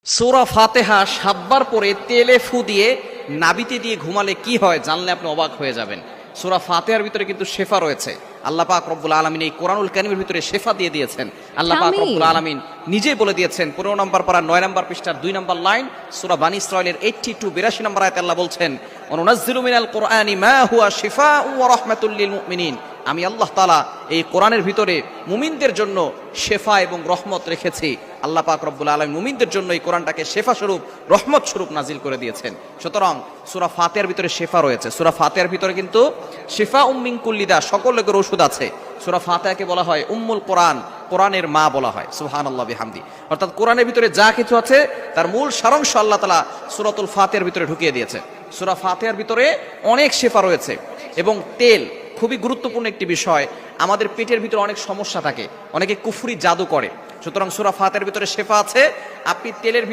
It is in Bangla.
সূরা ফাতিহা ৭ বার পরে তেলে ফু দিয়ে নাভিতে দিয়ে ঘুমালে কি হয় জানলে আপনি অবাক হয়ে যাবেন। সূরা ফাতিহার ভিতরে কিন্তু শেফা রয়েছে। আল্লাহ পাক রব্বুল আলামিন এই কোরআনুল কারীমের ভিতরে শেফা দিয়ে দিয়েছেন। আল্লাহ পাক রব্বুল আলামিন নিজেই বলে দিয়েছেন ১৫ নম্বর পারা ৯ নম্বর পৃষ্ঠার ২ নম্বর লাইন সূরা বানী ইসরাঈলের 82 নম্বর আয়াতে আল্লাহ বলছেন অনুনাজ্জিলু মিনাল কুরআনি মা হুয়া শিফাউন ওয়া রাহমাতুল লিল মুমিনিন। আমি আল্লাহ তাআলা এই কোরআনের ভিতরে মুমিনদের জন্য শেফা এবং রহমত রেখেছি। আল্লাহ পাক রব্বুল আলামিন মুমিনদের জন্য এই কোরআনটাকে শেফা স্বরূপ রহমত স্বরূপ নাজিল করে দিয়েছেন। সুতরাং সূরা ফাতিহার ভিতরে শেফা রয়েছে। সূরা ফাতিহার ভিতরে কিন্তু শিফা মিন কুল্লি দা, সকল রোগের ওষুধ আছে। সূরা ফাতিহাকে বলা হয় উম্মুল কোরআন, কোরআনের মা বলা হয়। সুবহানাল্লাহ বিহামদি। অর্থাৎ কোরআনের ভিতরে যা কিছু আছে তার মূল সারাংশ আল্লাহ তাআলা সূরাতুল ফাতিহার ভিতরে ঢুকিয়ে দিয়েছে। সূরা ফাতিহার ভিতরে অনেক শেফা রয়েছে এবং তেল খুবই গুরুত্বপূর্ণ একটি বিষয়। আমাদের পেটের ভিতরে অনেক সমস্যা থাকে, অনেকে কুফরি জাদু করে। সুতরাং সূরা ফাতিহার ভিতরে শেফা আছে। আপনি তেলের